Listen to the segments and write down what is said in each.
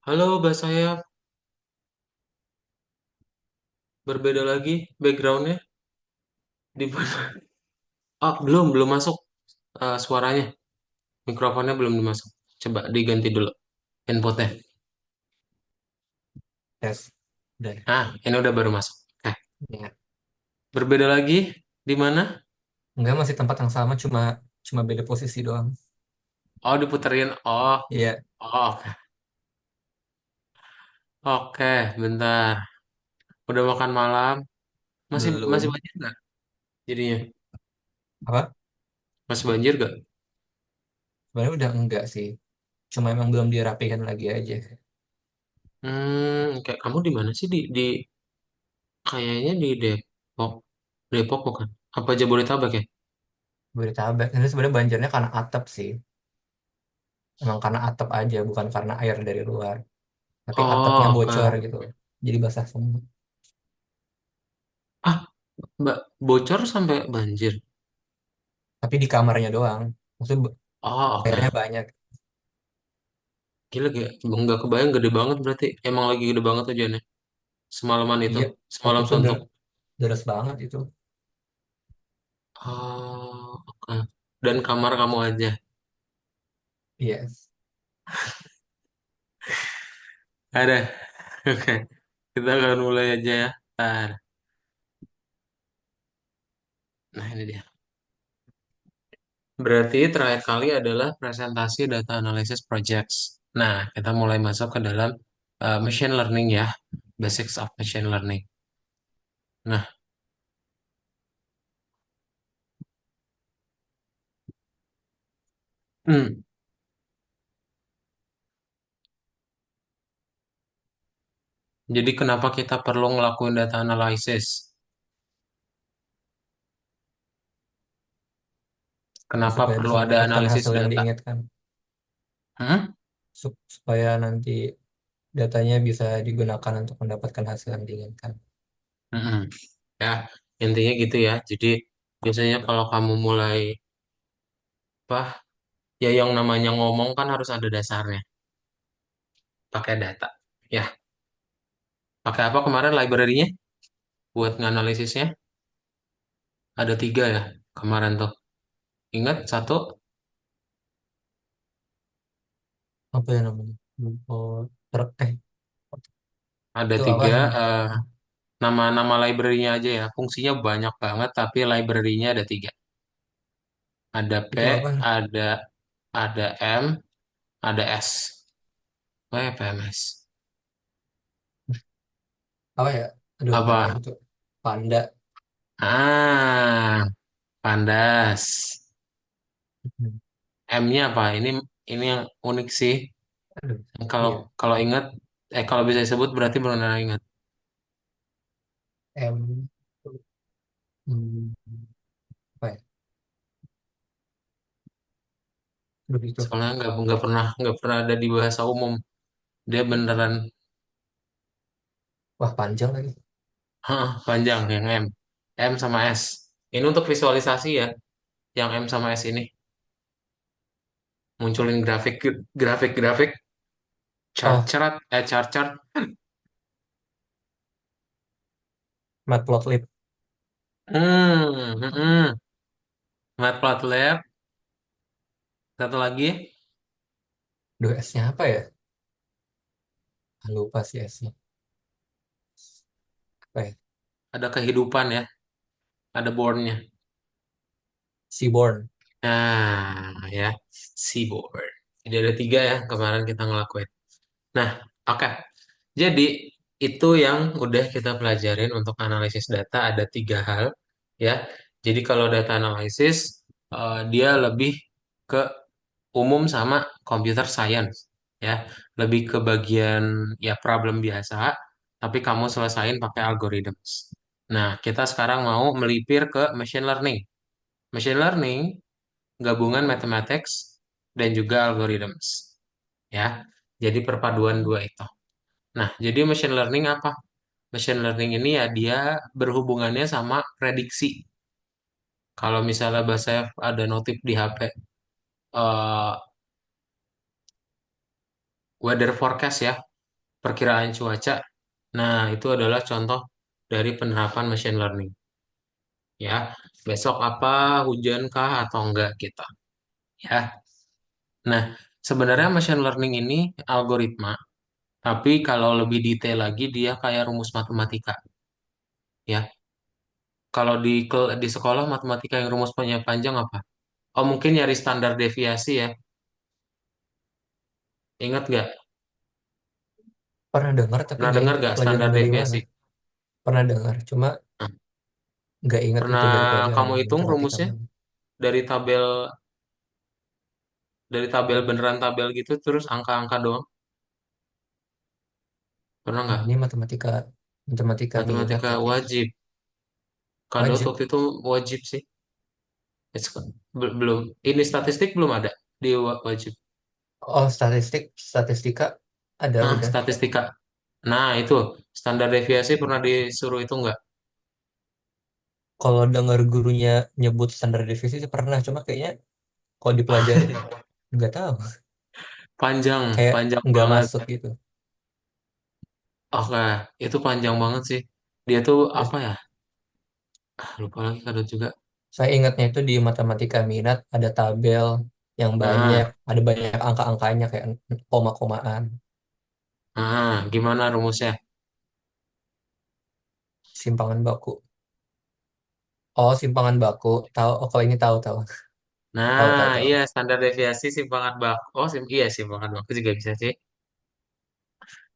Halo, Mbak saya berbeda lagi backgroundnya di mana? Oh, belum masuk suaranya, mikrofonnya belum dimasuk. Coba diganti dulu inputnya. Tes. Udah. Ini udah baru masuk. Ya. Berbeda lagi di mana? Enggak, masih tempat yang sama, cuma cuma beda posisi doang. Oh, diputerin. Oh, Iya, oke. Oke, bentar. Udah makan malam. Masih masih belum. banjir nggak? Jadinya Apa? masih banjir nggak? Sebenarnya udah enggak sih. Cuma emang belum dirapikan lagi aja. Kayak kamu di mana sih di kayaknya di Depok. Depok bukan? Apa Jabodetabek ya? Bodetabek. Ini sebenarnya banjirnya karena atap sih. Emang karena atap aja, bukan karena air dari luar. Tapi atapnya Oh, bocor oke. gitu. Jadi basah semua. Ah, Mbak, bocor sampai banjir. Tapi di kamarnya doang. Maksudnya Oh, airnya oke. banyak. Gila, gila. Nggak kebayang gede banget berarti. Emang lagi gede banget hujannya. Semalaman itu. Iya, waktu Semalam itu suntuk. deras banget itu. Oh, oke. Dan kamar kamu aja. Iya. Ada. Oke. Kita akan mulai aja ya. Ntar. Nah, ini dia. Berarti terakhir kali adalah presentasi data analysis projects. Nah, kita mulai masuk ke dalam machine learning ya. Basics of machine learning. Nah, hmm, jadi kenapa kita perlu ngelakuin data analysis? Kenapa Supaya perlu bisa ada mendapatkan analisis hasil yang data? diinginkan. Hmm? Supaya nanti datanya bisa digunakan untuk mendapatkan hasil yang diinginkan. Mm-mm. Ya, intinya gitu ya. Jadi biasanya kalau kamu mulai apa, ya yang namanya ngomong kan harus ada dasarnya, pakai data. Ya, pakai apa kemarin library-nya buat nganalisisnya? Ada tiga ya kemarin tuh. Ingat satu, Apa ya namanya? Oh, ada itu apa tiga. namanya? eh, Nama-nama library-nya aja ya. Fungsinya banyak banget, tapi library-nya ada tiga. Ada P, Itu apa? ada ada M, ada S. PMS. Apa ya? Aduh, nggak tahu Apa? itu. Panda. Ah, Pandas. Hmm. M-nya apa? Ini yang unik sih. Aduh, Kalau iya. kalau ingat, kalau bisa disebut berarti benar-benar ingat. M. Hmm, apa ya? Aduh, itu. Soalnya nggak pernah ada di bahasa umum. Dia beneran Wah, panjang lagi. panjang yang M. M sama S. Ini untuk visualisasi ya. Yang M sama S ini munculin grafik, Oh, chart. Matplotlib. Hmm, hmm. Matplotlib. Satu lagi Duh, S-nya apa ya? Ah, lupa sih S-nya. Apa ya? ada kehidupan ya. Ada born-nya. Seaborn. Nah, ya, seaboard. Jadi ada tiga ya kemarin kita ngelakuin. Nah, oke. Jadi itu yang udah kita pelajarin untuk analisis data ada tiga hal ya. Jadi kalau data analisis dia lebih ke umum sama computer science ya. Lebih ke bagian ya problem biasa, tapi kamu selesain pakai algorithms. Nah, kita sekarang mau melipir ke machine learning. Machine learning gabungan mathematics dan juga algorithms ya. Jadi perpaduan dua itu. Nah, jadi machine learning apa? Machine learning ini ya dia berhubungannya sama prediksi. Kalau misalnya bahasa ada notif di HP, eh, weather forecast ya. perkiraan cuaca. Nah, itu adalah contoh dari penerapan machine learning. Ya, besok apa, hujan kah atau enggak kita. Ya, nah sebenarnya machine learning ini algoritma, tapi kalau lebih detail lagi dia kayak rumus matematika. Ya, kalau di sekolah matematika yang rumusnya panjang apa? Oh, mungkin nyari standar deviasi ya. Ingat nggak? Pernah dengar tapi Pernah nggak dengar ingat nggak pelajaran standar dari mana. deviasi? Pernah dengar, cuma Nah, nggak ingat itu pernah dari pelajaran kamu hitung matematika rumusnya mana. dari tabel beneran tabel gitu terus angka-angka doang? Pernah Ah, nggak? ini matematika matematika minat Matematika tapi wajib. Kado wajib. waktu itu wajib sih. Belum. Ini statistik belum ada di wajib. Oh, statistika ada Nah, udah. statistika. Nah, itu standar deviasi pernah disuruh itu nggak? Kalau dengar gurunya nyebut standar deviasi sih pernah, cuma kayaknya kalau dipelajarin nggak tahu, Panjang, kayak panjang nggak banget. masuk gitu. Oke, itu panjang banget sih. Dia tuh Terus apa ya? Lupa lagi kado juga. saya ingatnya itu di matematika minat ada tabel yang banyak, Nah, ada banyak angka-angkanya kayak koma-komaan, gimana rumusnya? simpangan baku. Oh, simpangan baku. Tahu? Oh, kalau ini tahu tahu. Tahu Nah, tahu tahu. iya standar deviasi simpangan baku. Oh, iya simpangan baku juga bisa sih.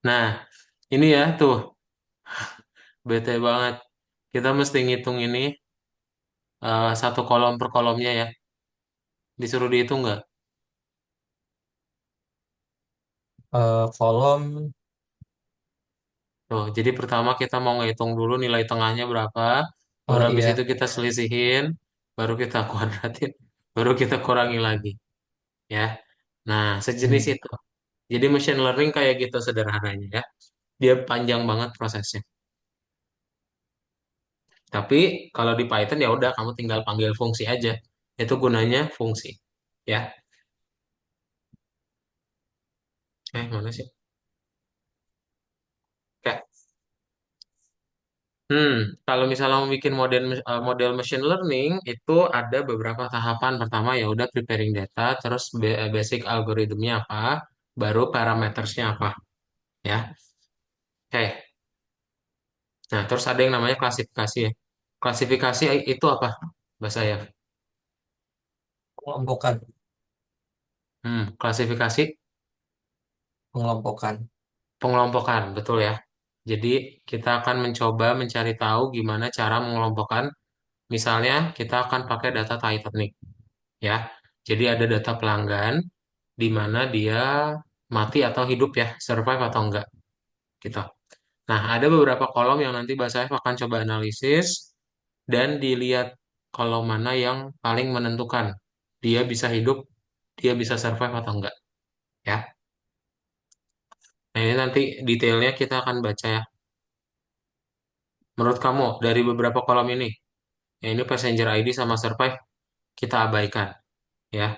Nah, ini ya tuh, bete banget. Kita mesti ngitung ini satu kolom per kolomnya ya. Disuruh dihitung nggak? Kolom, Tuh, jadi pertama kita mau ngitung dulu nilai tengahnya berapa, baru oh habis itu iya. kita selisihin, baru kita kuadratin, baru kita kurangi lagi, ya. Nah, sejenis Hmm. itu. Jadi machine learning kayak gitu sederhananya ya. Dia panjang banget prosesnya. Tapi kalau di Python ya udah kamu tinggal panggil fungsi aja. Itu gunanya fungsi, ya. Mana sih? Oke. Hmm, kalau misalnya mau bikin model machine learning itu ada beberapa tahapan. Pertama ya udah preparing data, terus basic algoritmnya apa, baru parametersnya apa, ya. Oke. Nah, terus ada yang namanya klasifikasi ya. Klasifikasi itu apa? Bahasa ya. Pengelompokan, Klasifikasi pengelompokan. pengelompokan, betul ya. Jadi kita akan mencoba mencari tahu gimana cara mengelompokkan. Misalnya kita akan pakai data Titanic, ya. Jadi ada data pelanggan di mana dia mati atau hidup ya, survive atau enggak gitu. Nah, ada beberapa kolom yang nanti Mbak Saif akan coba analisis dan dilihat kolom mana yang paling menentukan dia bisa hidup, dia bisa survive atau enggak ya. Nah, ini nanti detailnya kita akan baca ya. Menurut kamu dari beberapa kolom ini, ya ini passenger ID sama survive kita abaikan ya.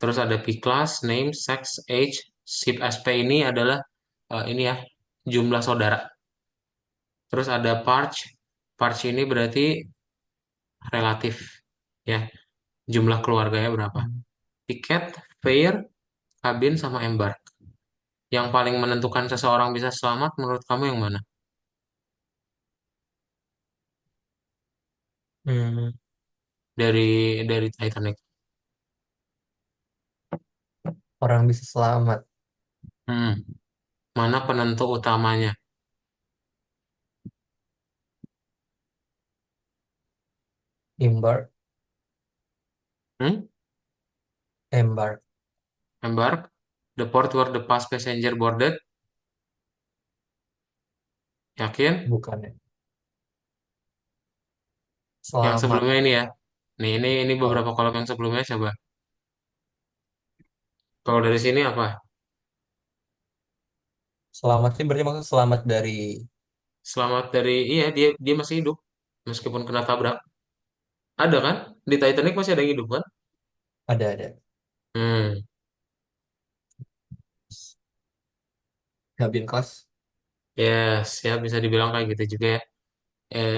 Terus ada P class, name, sex, age, ship SP ini adalah ini ya jumlah saudara. Terus ada Parch. Parch ini berarti relatif ya, jumlah keluarganya berapa. Hmm. Tiket, fare, kabin, sama embark. Yang paling menentukan seseorang bisa selamat menurut kamu yang mana? Hmm. Dari Titanic. Orang bisa selamat. Hmm, mana penentu utamanya? Embark, Hmm? embark. Embark, the port where the past passenger boarded. Yakin? Bukan ya. Yang Selamat. sebelumnya ini ya. Nih, ini Oh, beberapa kolom yang sebelumnya coba. Kalau dari sini apa? selamat ini berarti maksud selamat dari Selamat dari iya dia dia masih hidup meskipun kena tabrak. Ada kan? Di Titanic masih ada yang hidup kan? ada. Hmm. Kabin kelas. Yes, ya bisa dibilang kayak gitu juga ya.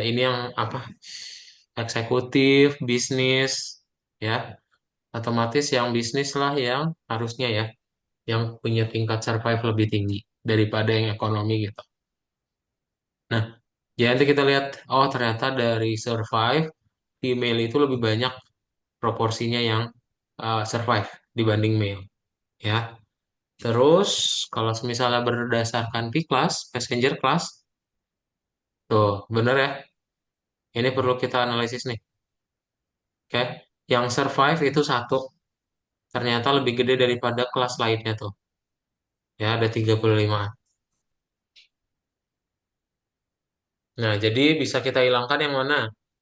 Ini yang apa? Eksekutif, bisnis, ya. Otomatis yang bisnis lah yang harusnya ya, yang punya tingkat survive lebih tinggi daripada yang ekonomi gitu. Nah, ya nanti kita lihat, oh ternyata dari survive, female itu lebih banyak proporsinya yang survive dibanding male, ya. Terus, kalau misalnya berdasarkan P class, passenger class, tuh, bener ya, ini perlu kita analisis nih, oke. Yang survive itu satu, ternyata lebih gede daripada kelas lainnya tuh, ya ada 35. Nah, jadi bisa kita hilangkan yang mana?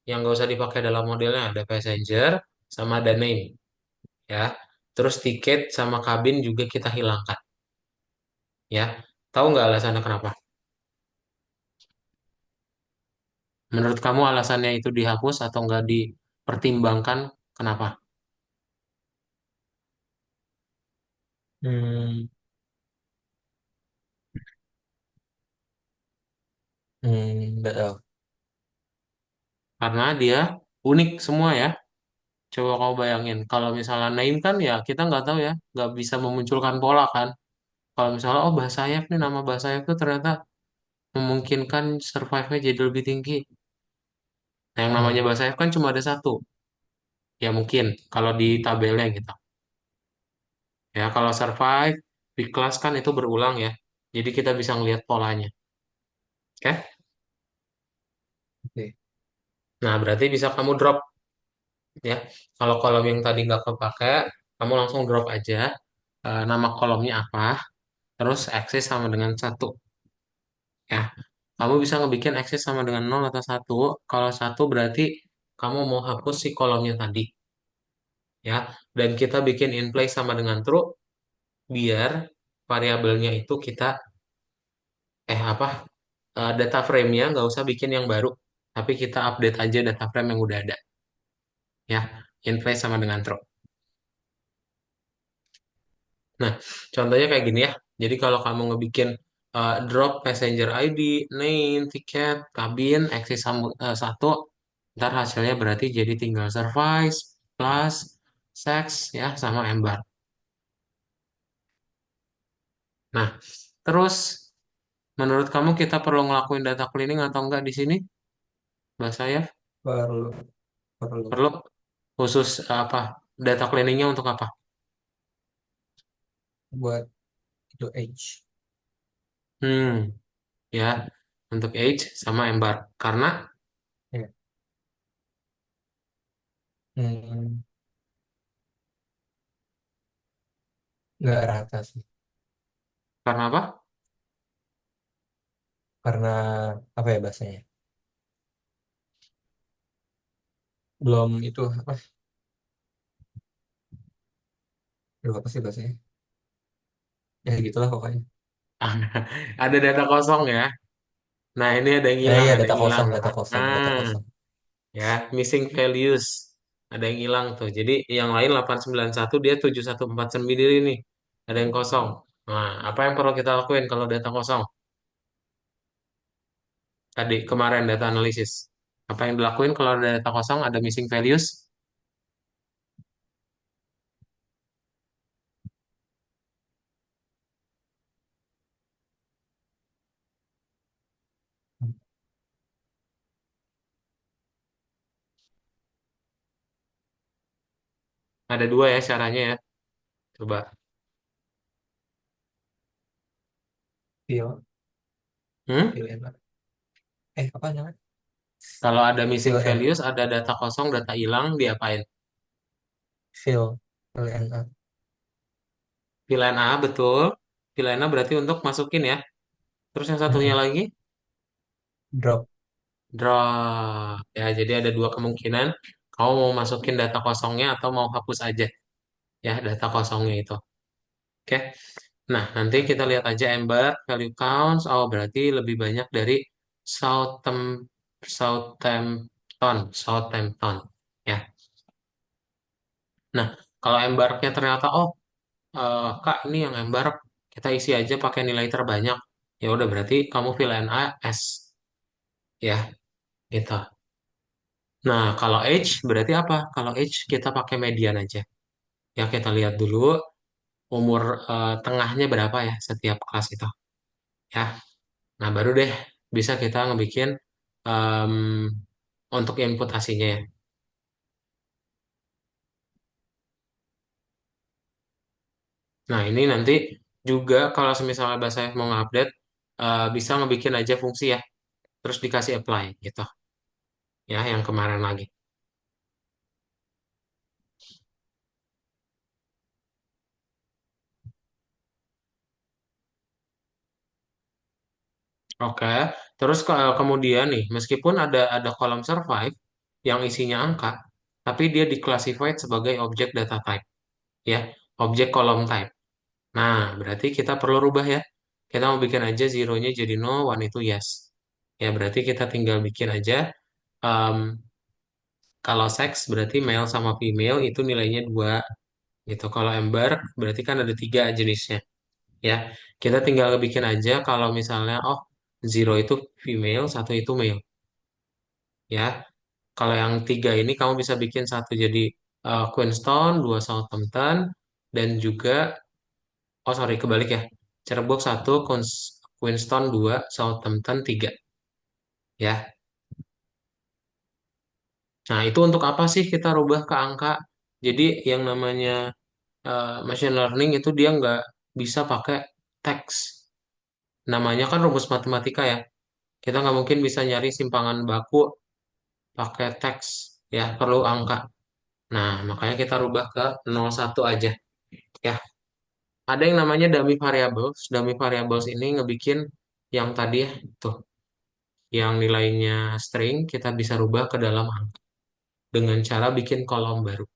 Yang nggak usah dipakai dalam modelnya, ada passenger sama ada name, ya. Terus tiket sama kabin juga kita hilangkan, ya. Tahu nggak alasannya kenapa? Menurut kamu alasannya itu dihapus atau nggak dipertimbangkan? Kenapa? Hmm, nggak tahu. Karena dia unik semua ya. Coba kau bayangin, kalau misalnya name kan ya kita nggak tahu ya, nggak bisa memunculkan pola kan. Kalau misalnya oh Bahsayap nih nama Bahsayap tuh ternyata memungkinkan survive-nya jadi lebih tinggi. Nah, yang namanya Hmm, Bahsayap kan cuma ada satu, ya mungkin kalau di tabelnya gitu. Ya kalau survive di kelas kan itu berulang ya, jadi kita bisa ngelihat polanya. Oke? oke. Nah berarti bisa kamu drop ya. Kalau kolom yang tadi nggak kepake, kamu langsung drop aja. Nama kolomnya apa, terus akses sama dengan satu. Ya, kamu bisa ngebikin akses sama dengan nol atau satu. Kalau satu berarti kamu mau hapus si kolomnya tadi. Ya, dan kita bikin in place sama dengan true, biar variabelnya itu kita, apa, data frame-nya nggak usah bikin yang baru. Tapi kita update aja data frame yang udah ada. Ya, in place sama dengan true. Nah, contohnya kayak gini ya. Jadi kalau kamu ngebikin drop passenger ID, name, tiket, kabin, axis satu, ntar hasilnya berarti jadi tinggal service, plus, sex, ya, sama embar. Nah, terus menurut kamu kita perlu ngelakuin data cleaning atau enggak di sini, Mbak saya? Perlu, perlu Perlu khusus apa? Data cleaningnya untuk apa? buat itu age. Hmm, ya, untuk age sama embar. Karena, Ya. Hmm, nggak rata sih. karena apa? Karena apa ya bahasanya? Belum itu apa? Aduh, apa sih bahasanya? Ya gitulah pokoknya. Ada data kosong ya. Nah, ini ada yang hilang, Iya ada data yang hilang. kosong, data kosong, data Nah, kosong. ya, missing values. Ada yang hilang tuh. Jadi yang lain 891 dia 7149 ini. Ada yang kosong. Nah, apa yang perlu kita lakuin kalau data kosong? Tadi kemarin data analisis. Apa yang dilakuin kalau ada data kosong, ada missing values? Ada dua ya caranya ya. Coba. Fill, Hmm? fill in. Apa namanya? Kalau ada missing Fill in, values, ada data kosong, data hilang, diapain? fill in, Pilihan A, betul. Pilihan A berarti untuk masukin ya. Terus yang satunya mm-mm. lagi? Drop. Draw. Ya, jadi ada dua kemungkinan. Kamu mau masukin data kosongnya atau mau hapus aja ya data kosongnya itu. Oke. Nah, nanti kita lihat aja Ember value counts. Oh, berarti lebih banyak dari Southampton, Southampton, Southampton. Ya. Nah, kalau embarknya ternyata oh Kak ini yang embark Kita isi aja pakai nilai terbanyak. Ya udah berarti kamu fill NA S ya, gitu. Nah, kalau age berarti apa? Kalau age kita pakai median aja. Ya kita lihat dulu umur tengahnya berapa ya setiap kelas itu. Ya. Nah, baru deh bisa kita ngebikin em, untuk input ASINnya ya. Nah, ini nanti juga kalau misalnya bahasa mau ngupdate bisa ngebikin aja fungsi ya, terus dikasih apply gitu. Ya, yang kemarin lagi. Oke, terus kemudian nih, meskipun ada kolom survive yang isinya angka, tapi dia declassified sebagai objek data type, ya, objek kolom type. Nah, berarti kita perlu rubah ya. Kita mau bikin aja zero-nya jadi no, one itu yes. Ya, berarti kita tinggal bikin aja, em, kalau seks berarti male sama female itu nilainya 2 gitu. Kalau ember berarti kan ada 3 jenisnya. Ya, kita tinggal bikin aja kalau misalnya, oh, zero itu female, satu itu male. Ya, kalau yang 3 ini kamu bisa bikin satu jadi Queenstown, 2 Southampton, dan juga, oh sorry kebalik ya, Cerbok satu, Queenstown 2, Southampton 3. Ya, nah itu untuk apa sih kita rubah ke angka? Jadi yang namanya machine learning itu dia nggak bisa pakai teks. Namanya kan rumus matematika ya. Kita nggak mungkin bisa nyari simpangan baku pakai teks. Ya, perlu angka. Nah, makanya kita rubah ke 01 aja. Ya, ada yang namanya dummy variables. Dummy variables ini ngebikin yang tadi ya, tuh, yang nilainya string kita bisa rubah ke dalam angka dengan cara bikin kolom baru.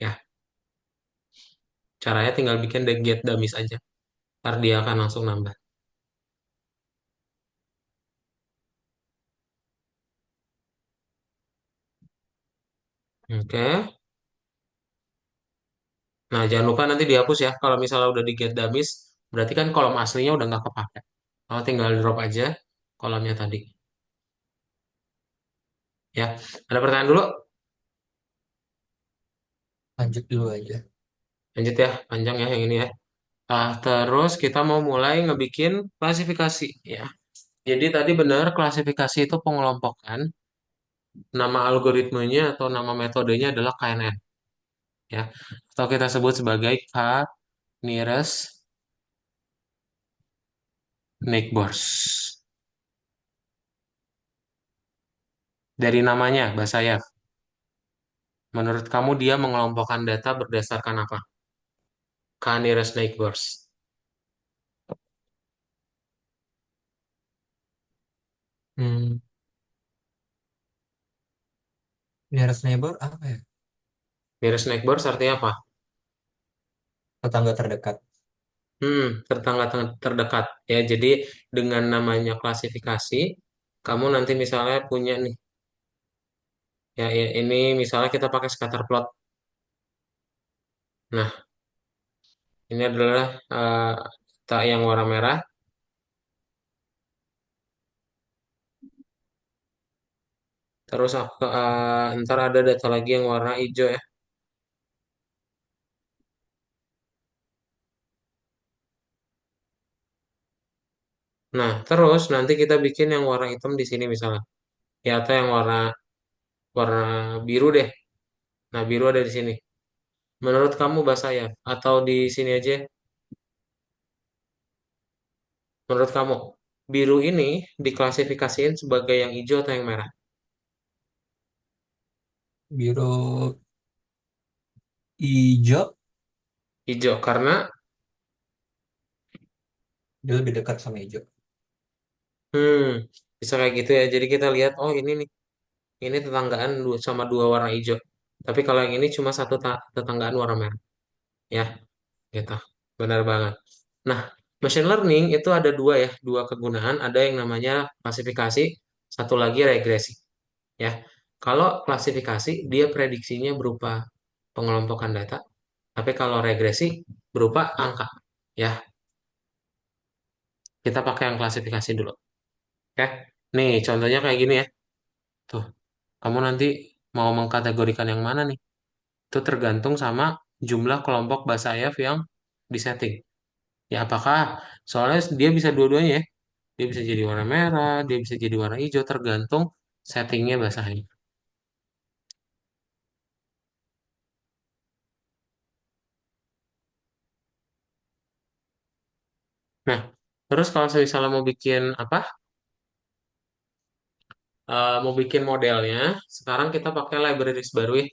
Ya, caranya tinggal bikin the get dummies aja. Ntar dia akan langsung nambah. Oke. Nah, jangan lupa nanti dihapus ya. Kalau misalnya udah di get dummies, berarti kan kolom aslinya udah nggak kepake. Kalau tinggal drop aja kolomnya tadi. Ya, ada pertanyaan dulu? Lanjut dulu aja. Lanjut ya, panjang ya yang ini ya. Terus kita mau mulai ngebikin klasifikasi ya. Jadi tadi benar klasifikasi itu pengelompokan. Nama algoritmenya atau nama metodenya adalah KNN ya. Atau kita sebut sebagai K nearest neighbors. Dari namanya, Basayaf. Menurut kamu dia mengelompokkan data berdasarkan apa? K nearest neighbors. Hmm, nearest neighbor apa ya? Nearest neighbors artinya apa? Tetangga terdekat. Tetangga terdekat ya. Jadi dengan namanya klasifikasi, kamu nanti misalnya punya nih, ya, ya ini misalnya kita pakai scatter plot. Nah, ini adalah tak yang warna merah. Terus ntar ada data lagi yang warna hijau ya. Nah, terus nanti kita bikin yang warna hitam di sini misalnya. Ya atau yang warna warna biru deh. Nah, biru ada di sini. Menurut kamu bahasa ya? Atau di sini aja? Menurut kamu, biru ini diklasifikasiin sebagai yang hijau atau yang merah? Biru hijau, Hijau, karena dia lebih dekat sama hijau. hmm, bisa kayak gitu ya. Jadi kita lihat, oh ini nih, ini tetanggaan sama dua warna hijau. Tapi kalau yang ini cuma satu tetanggaan warna merah. Ya, gitu. Benar banget. Nah, machine learning itu ada dua ya, dua kegunaan. Ada yang namanya klasifikasi, satu lagi regresi. Ya, kalau klasifikasi dia prediksinya berupa pengelompokan data, tapi kalau regresi berupa angka. Ya, Kita pakai yang klasifikasi dulu. Oke. Nih, contohnya kayak gini ya. Tuh, kamu nanti mau mengkategorikan yang mana nih? Itu tergantung sama jumlah kelompok bahasa Ayaf yang disetting. Ya, apakah soalnya dia bisa dua-duanya ya. Dia bisa jadi warna merah, dia bisa jadi warna hijau, tergantung settingnya bahasa Ayaf. Nah, terus kalau misalnya mau bikin apa? Mau bikin modelnya, sekarang kita pakai libraries baru ya.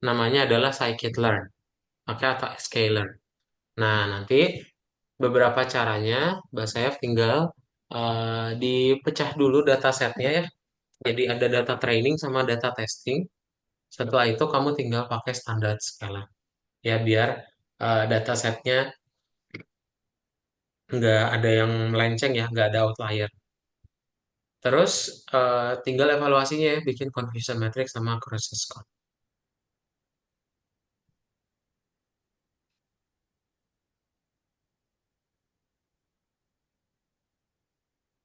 Namanya adalah scikit-learn. Pakai atau scalar. Nah, nanti beberapa caranya, Mbak Sayaf tinggal dipecah dulu datasetnya ya. Jadi ada data training sama data testing. Setelah itu kamu tinggal pakai standar skala. Ya, biar datasetnya nggak ada yang melenceng ya, nggak ada outlier. Terus tinggal evaluasinya ya, bikin confusion matrix sama accuracy score.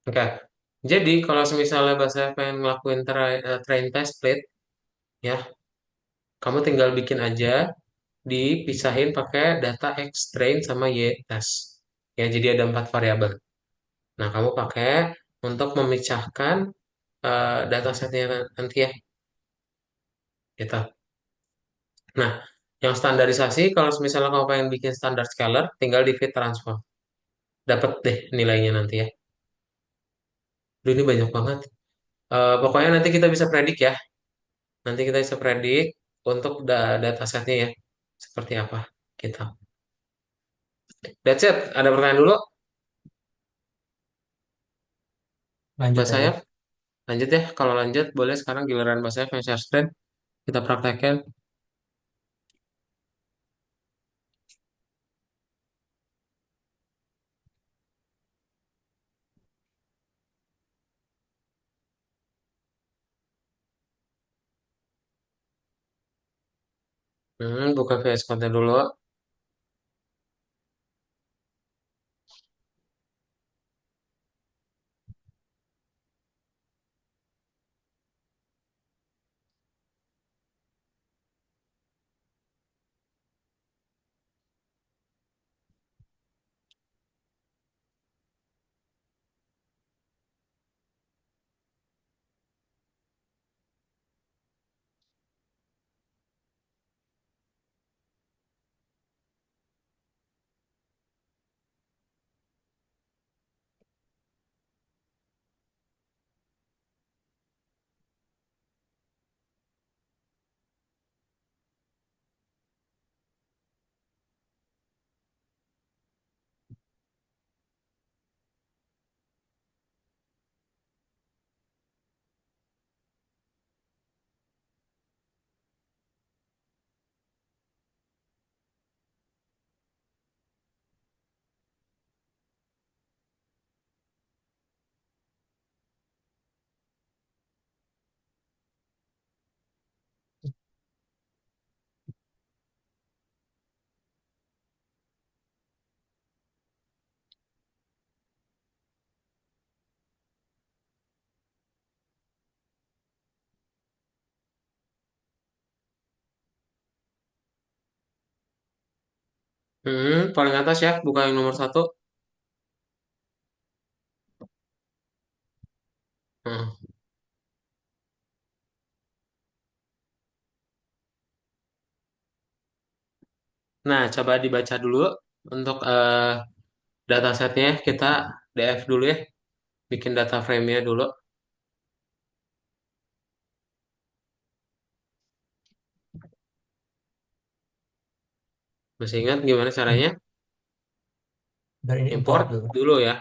Oke, jadi kalau misalnya bahasa pengen ngelakuin train test plate, ya, kamu tinggal bikin aja, dipisahin pakai data X train sama Y test. Ya, jadi ada 4 variabel. Nah, kamu pakai untuk memecahkan datasetnya nanti ya, gitu. Nah, yang standarisasi, kalau misalnya kamu pengen bikin standar scalar, tinggal di fit transform. Dapat deh nilainya nanti ya. Duh, ini banyak banget. Pokoknya nanti kita bisa predik ya. Nanti kita bisa predik untuk datasetnya ya. Seperti apa kita. That's it. Ada pertanyaan dulu, Lanjut Mbak aja. Sayaf? Lanjut ya. Kalau lanjut, boleh sekarang giliran Mbak Sayaf yang share screen. Kita praktekkan. Buka VS Code dulu. Paling atas ya. Buka yang nomor satu. Hmm. Nah, coba dibaca dulu untuk datasetnya. Kita DF dulu ya. Bikin data frame-nya dulu. Masih ingat gimana Hmm. caranya? Dan ini import Import dulu. dulu ya.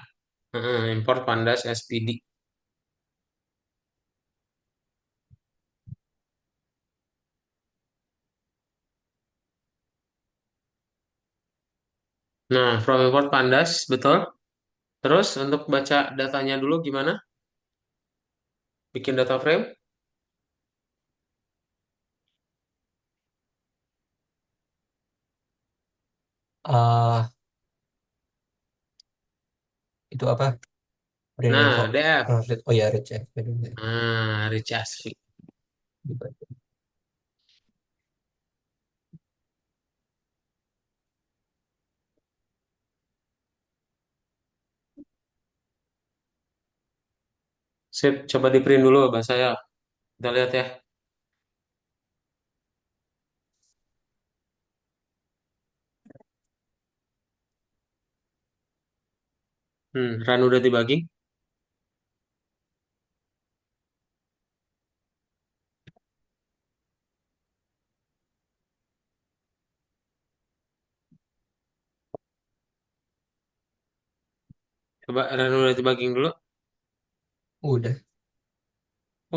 Import pandas SPD. Nah, from import pandas, betul. Terus untuk baca datanya dulu gimana? Bikin data frame. eh itu apa? print info Nah, DF. translate, oh ya Rich ya. Nah, Rich Asfi. Sip, coba di print dulu bahasa saya. Kita lihat ya. Run udah dibagi. Coba run udah dibagi dulu. Udah.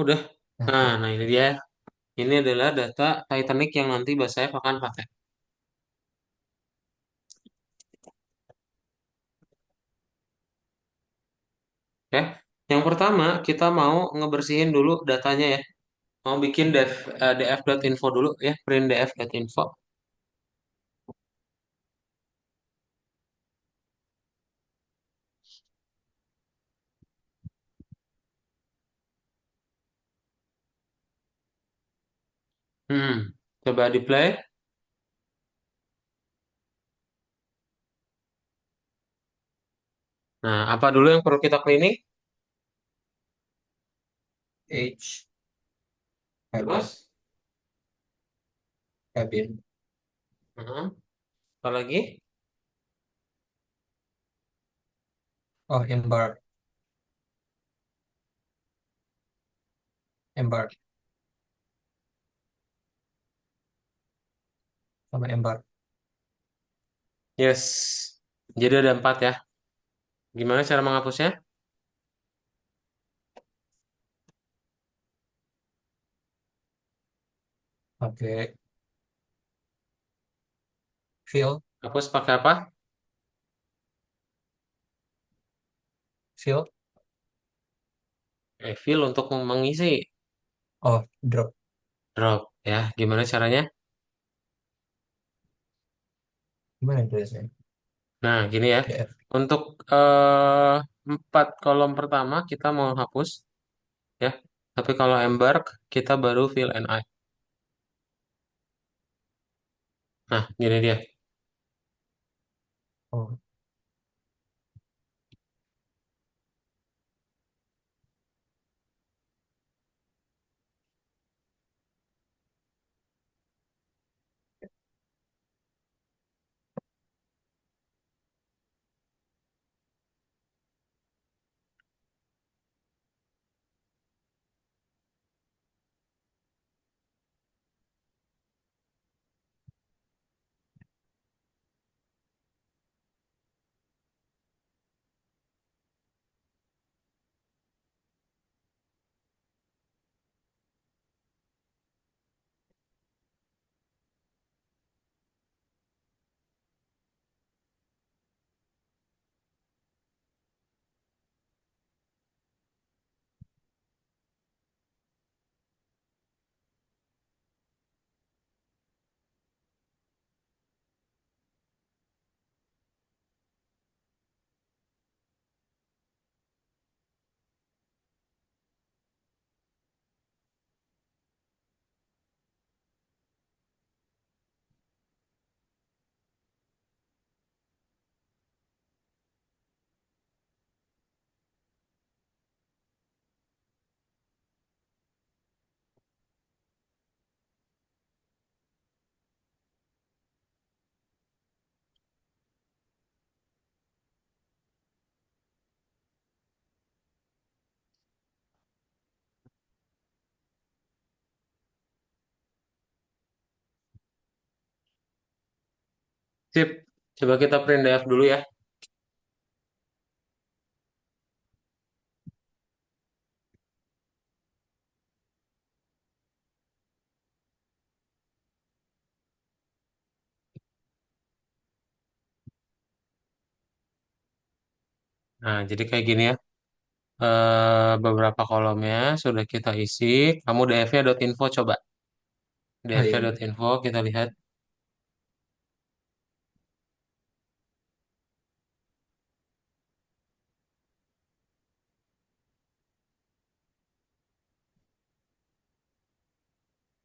Udah. Nah, Nah, tuh. nah ini dia. Ini adalah data Titanic yang nanti bahasa saya akan pakai. Oke. Yang pertama, kita mau ngebersihin dulu datanya ya. Mau bikin df.info dulu ya, print df.info. Coba di play. Nah, apa dulu yang perlu kita cleaning? H cabin, Terus, cabin. hmm, apa lagi? Oh, embark, embark sama embark. Yes. Jadi ada 4 ya. Gimana cara menghapusnya? Pakai fill, Hapus pakai apa? fill. Fill untuk mengisi Oh, drop. drop ya. Gimana caranya? Gimana tulisnya? Nah, gini ya. DF. Untuk 4 kolom pertama kita mau hapus ya. Tapi kalau embark kita baru fill and I. Nah, gini dia. Oh, Sip. Coba kita print DF dulu ya. Nah, jadi kayak gini ya. Beberapa kolomnya sudah kita isi. Kamu df-nya .info coba. oh iya. df-nya .info kita lihat.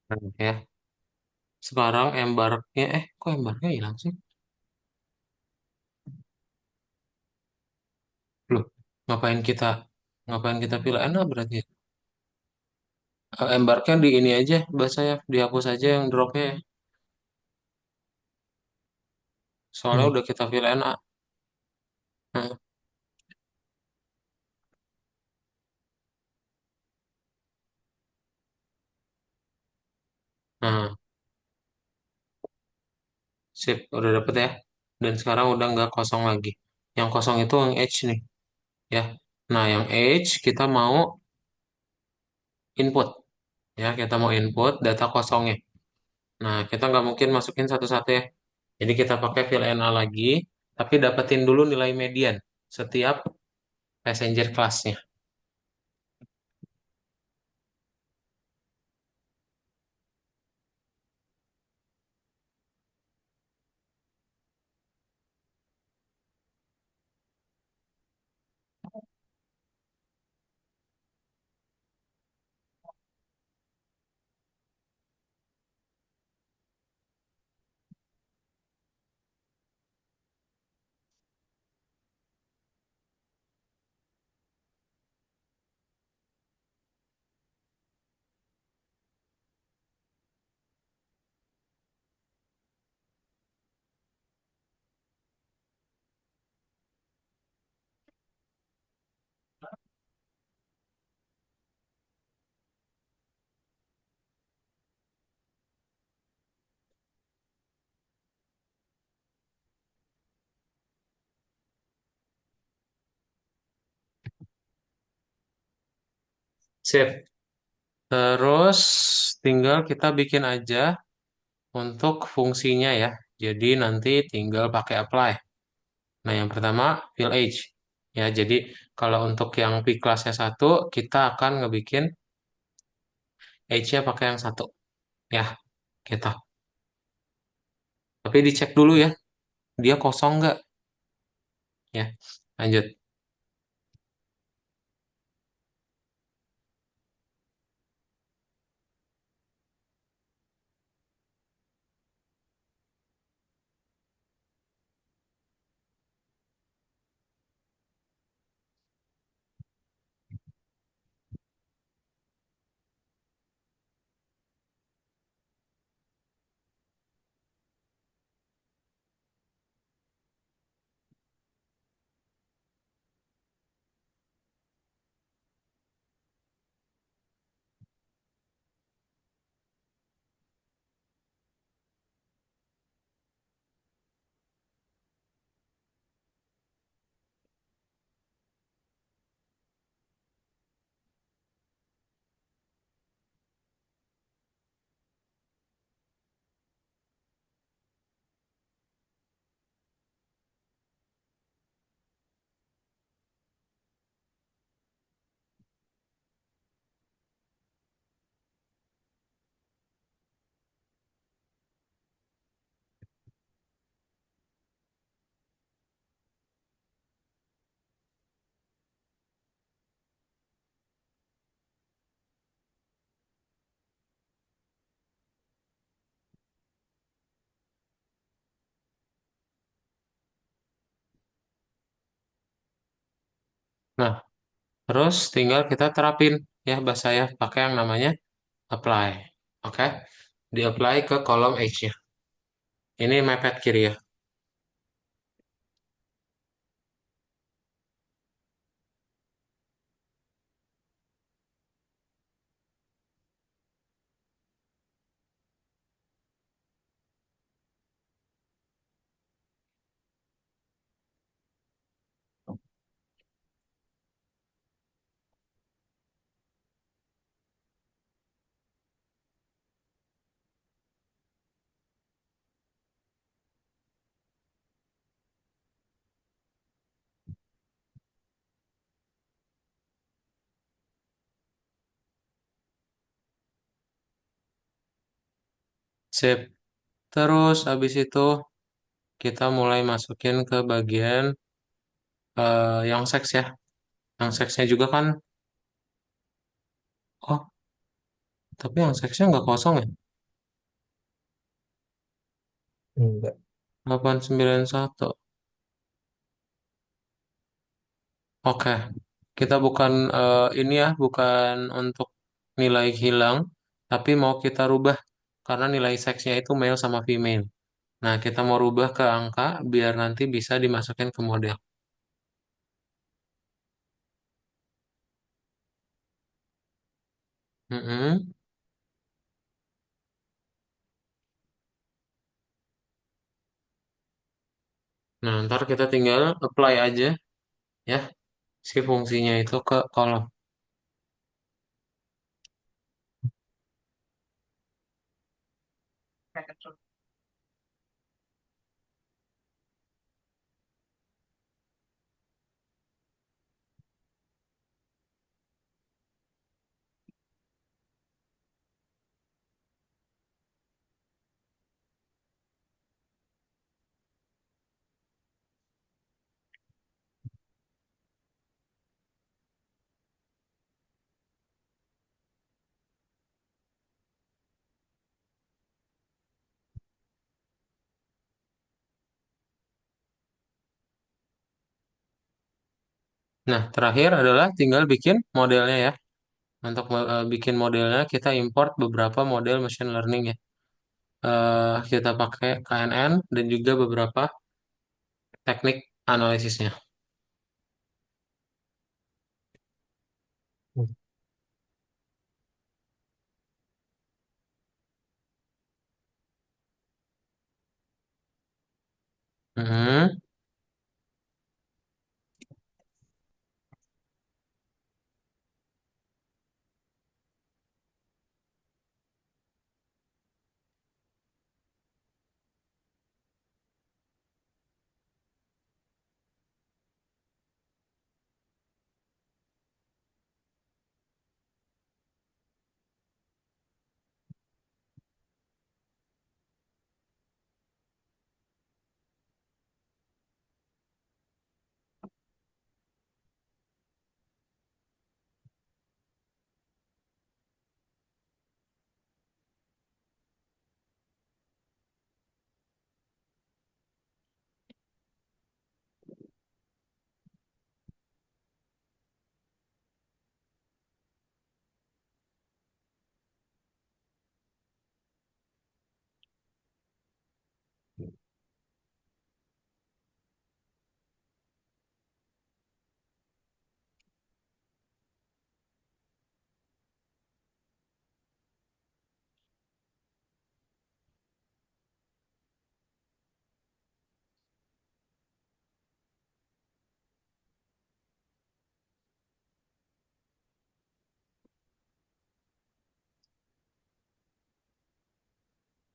Nah, ya. Sekarang embarknya, kok embarknya hilang sih? Loh, ngapain kita, ngapain kita pilih enak berarti? Embarknya di ini aja, bahasa ya, dihapus aja yang dropnya ya. Soalnya Hmm. udah kita pilih enak. Nah, nah, sip, udah dapet ya. Dan sekarang udah nggak kosong lagi. Yang kosong itu yang H nih, ya. Nah, yang H kita mau input, ya. Kita mau input data kosongnya. Nah, kita nggak mungkin masukin satu-satu ya. Jadi kita pakai fill NA lagi, tapi dapetin dulu nilai median setiap passenger kelasnya. Sip. Terus tinggal kita bikin aja untuk fungsinya ya. Jadi nanti tinggal pakai apply. Nah, yang pertama fill age. Ya, jadi kalau untuk yang P kelasnya satu, kita akan ngebikin age-nya pakai yang satu. Ya, kita. Tapi dicek dulu ya, dia kosong nggak? Ya, lanjut. Nah, terus tinggal kita terapin ya bahasa ya pakai yang namanya apply. Oke, di apply ke kolom age-nya. Ini mepet kiri ya. Sip. Terus habis itu kita mulai masukin ke bagian yang seks ya. Yang seksnya juga kan, oh, tapi yang seksnya nggak kosong ya. Enggak. 891. Oke, kita bukan ini ya, bukan untuk nilai hilang, tapi mau kita rubah karena nilai seksnya itu male sama female. Nah, kita mau rubah ke angka biar nanti bisa dimasukin ke model. Mm-mm. Nah, ntar kita tinggal apply aja ya si fungsinya itu ke kolom. Nah, terakhir adalah tinggal bikin modelnya ya. Untuk bikin modelnya kita import beberapa model machine learning ya. Kita pakai KNN dan juga beberapa teknik analisisnya. Hmm.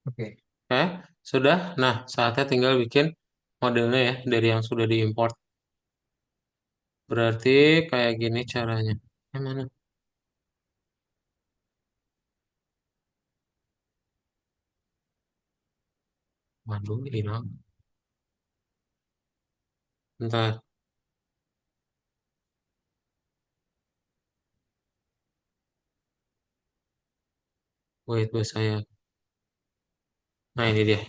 Oke. Oke, sudah. Nah, saatnya tinggal bikin modelnya ya dari yang sudah diimport. Berarti kayak gini caranya. Yang mana? Waduh, hilang. Bentar, wait, bos saya. Nah, ini dia.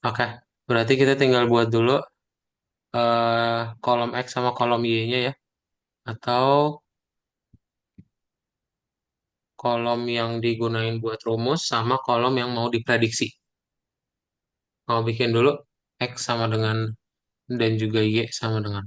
Oke, berarti kita tinggal buat dulu kolom X sama kolom Y-nya ya. Atau kolom yang digunain buat rumus sama kolom yang mau diprediksi. Mau bikin dulu X sama dengan dan juga Y sama dengan.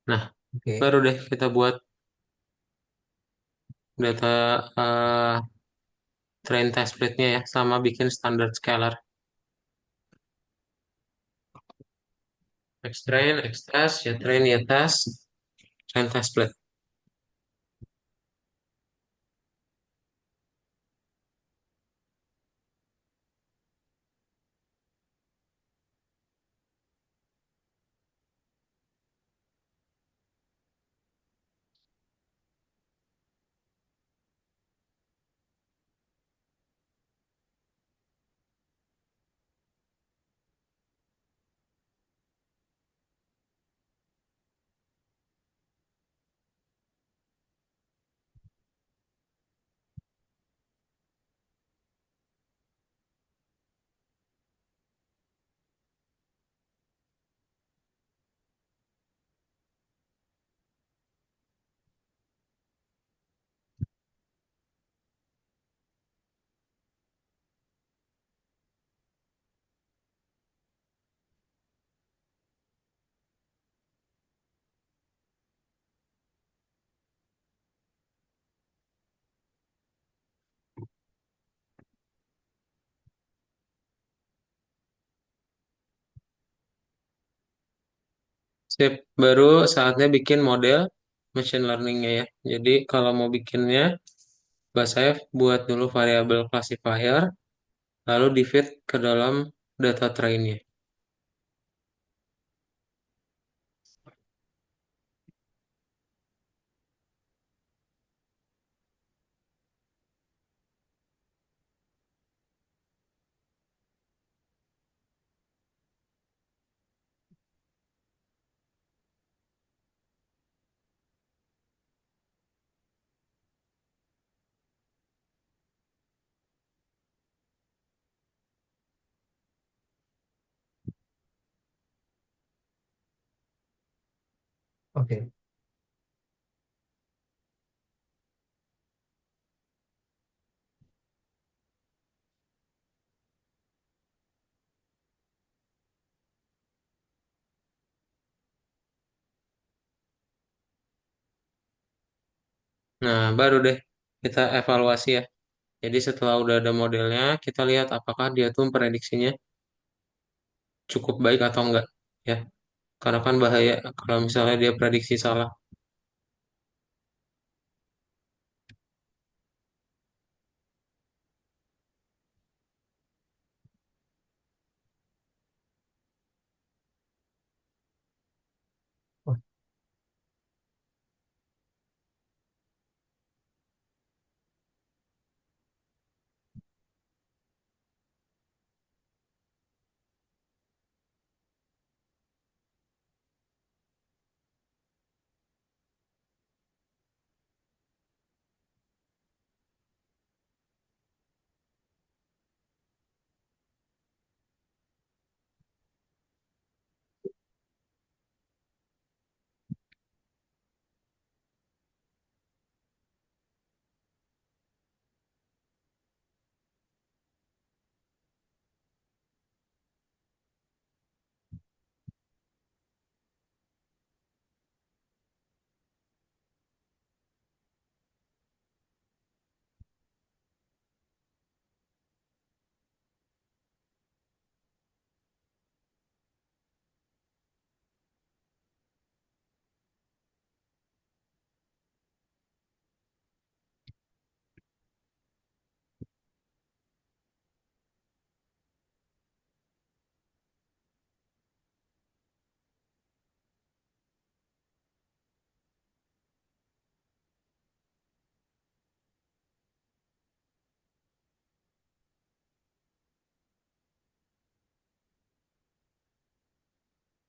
Nah, Oke. baru deh kita buat data eh, train test plate-nya ya, sama bikin standar scalar. X train, X test, Y train, Y test, train test plate. Sip, baru saatnya bikin model machine learning-nya ya. Jadi kalau mau bikinnya, Mbak Saif buat dulu variabel classifier, lalu di feed ke dalam data trainnya. Oke. Nah, baru deh kita evaluasi ya. Jadi setelah udah ada modelnya, kita lihat apakah dia tuh prediksinya cukup baik atau enggak. Ya, karena kan bahaya kalau misalnya dia prediksi salah. Oh,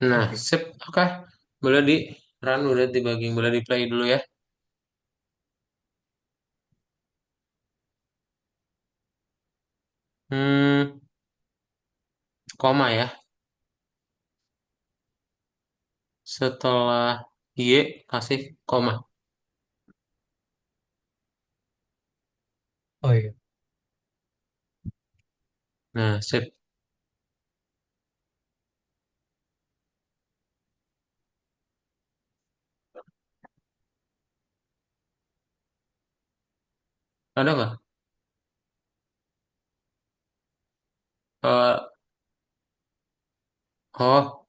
Nah, oke. sip, oke. Boleh di run, udah dibagi, boleh di play dulu ya. Hmm, koma ya. Setelah Y kasih koma. Oh iya. Nah, sip. Ada nggak? Eh, oh,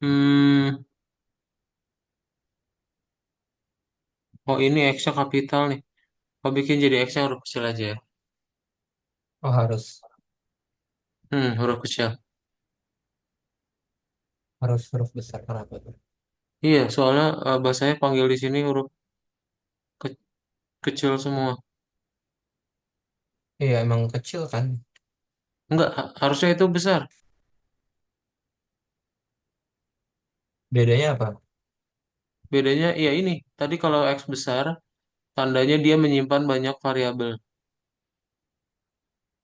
hmm, oh ini X-nya kapital nih. Oh bikin jadi X-nya huruf kecil aja ya. Oh harus Huruf kecil. harus huruf besar kenapa tuh? Iya, soalnya bahasanya panggil di sini huruf ke- kecil semua. Iya emang kecil kan. Enggak, harusnya itu besar. Bedanya apa? Bedanya, iya ini. Tadi kalau X besar, tandanya dia menyimpan banyak variabel.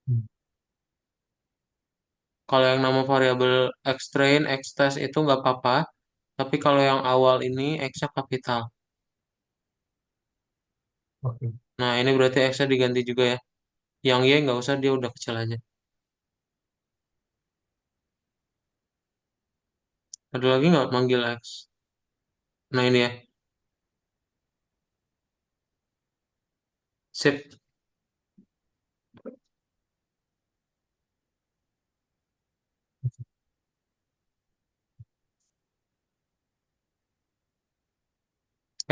Hmm. Kalau yang nama variabel X train, X test itu nggak apa-apa. Tapi kalau yang awal ini X-nya kapital. Oke. Nah, ini berarti X-nya diganti juga ya. Yang Y nggak usah, dia udah kecil aja. Ada lagi nggak manggil X? Nah, ini ya. Sip.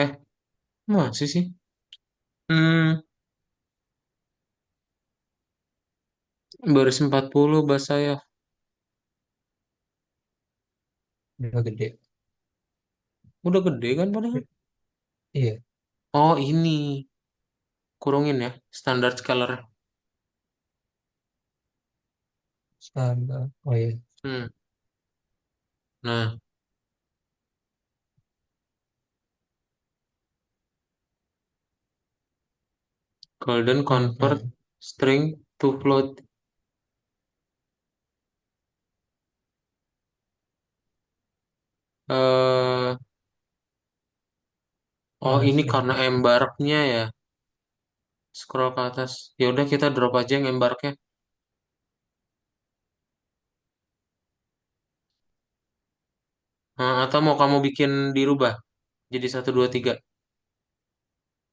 Eh, masih sih? Hmm, baris 40 bahasa ya. Udah gede. Udah gede kan padahal? Iya. Oh, ini. Kurungin ya. Standar scalar. Standar. Oh iya. Hmm. Nah, Golden Hmm, convert hmm. string to float. eh oh, Mana ini sih karena embarknya? embarknya ya. Scroll ke atas. Ya udah kita drop aja yang embarknya. Atau mau kamu bikin dirubah jadi 1 2 3.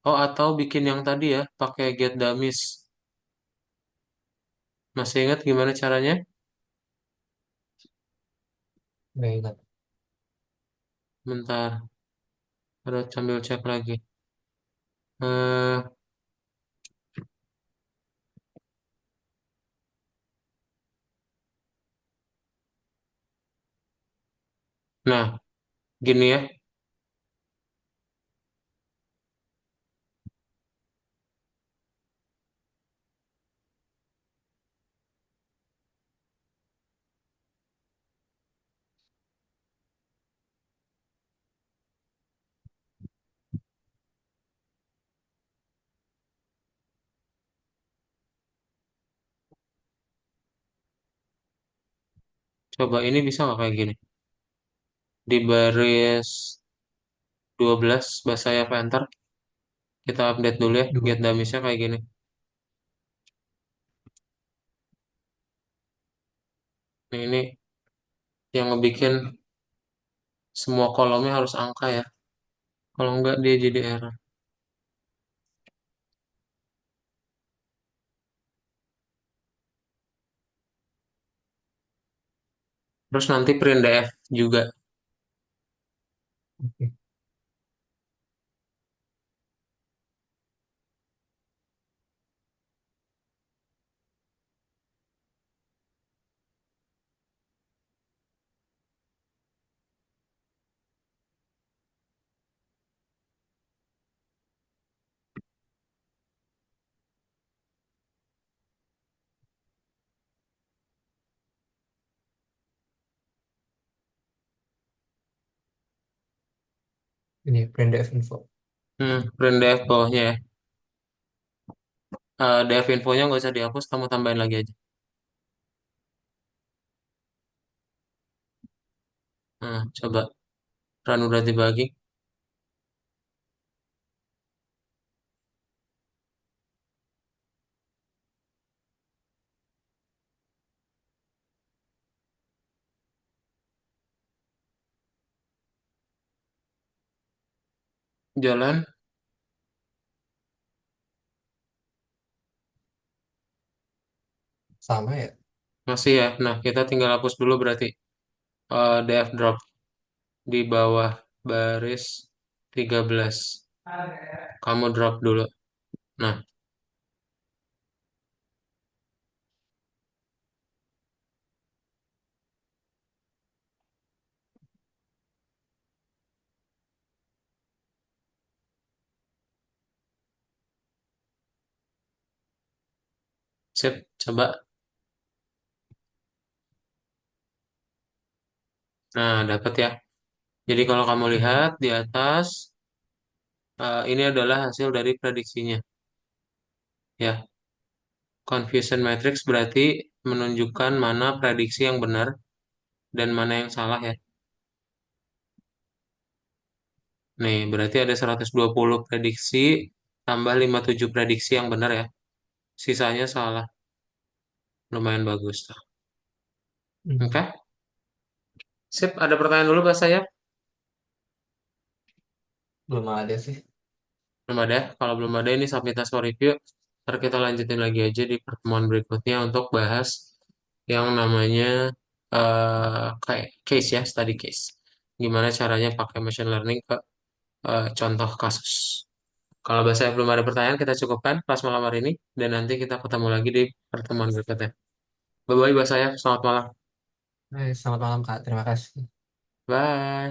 Oh, atau bikin yang tadi ya, pakai get dummies. Masih ingat gimana caranya? Nggak ingat. Bentar, harus sambil cek lagi. Eh, nah, gini ya. Coba ini bisa nggak kayak gini? Di baris 12 bahasa ya enter. Kita update dulu ya. Dua. Get dummiesnya kayak gini. Ini yang ngebikin semua kolomnya harus angka ya. Kalau nggak dia jadi error. Terus nanti print df juga. Oke. Ini print info. Print df bawahnya ya. Df infonya nggak usah dihapus, kamu tambahin lagi aja. Coba run udah dibagi. Jalan. Sama ya. Masih ya. Nah, kita tinggal hapus dulu berarti df drop di bawah baris 13. Kamu drop dulu. Nah, sip, coba. Nah, dapat ya. Jadi kalau kamu Hmm. lihat di atas, ini adalah hasil dari prediksinya. Ya, confusion matrix berarti menunjukkan mana prediksi yang benar dan mana yang salah ya. Nih, berarti ada 120 prediksi tambah 57 prediksi yang benar ya. Sisanya salah. Lumayan bagus tuh. Hmm. Oke, sip. Ada pertanyaan dulu Pak saya? Belum ada sih. Belum ada. Kalau belum ada ini Sabnitas for review. Ntar kita lanjutin lagi aja di pertemuan berikutnya untuk bahas yang namanya kayak case ya, study case. Gimana caranya pakai machine learning ke contoh kasus. Kalau bahasa belum ada pertanyaan, kita cukupkan pas malam hari ini. Dan nanti kita ketemu lagi di pertemuan berikutnya. Bye-bye, bahasa ya. Selamat malam. Selamat malam Kak, terima kasih. Bye.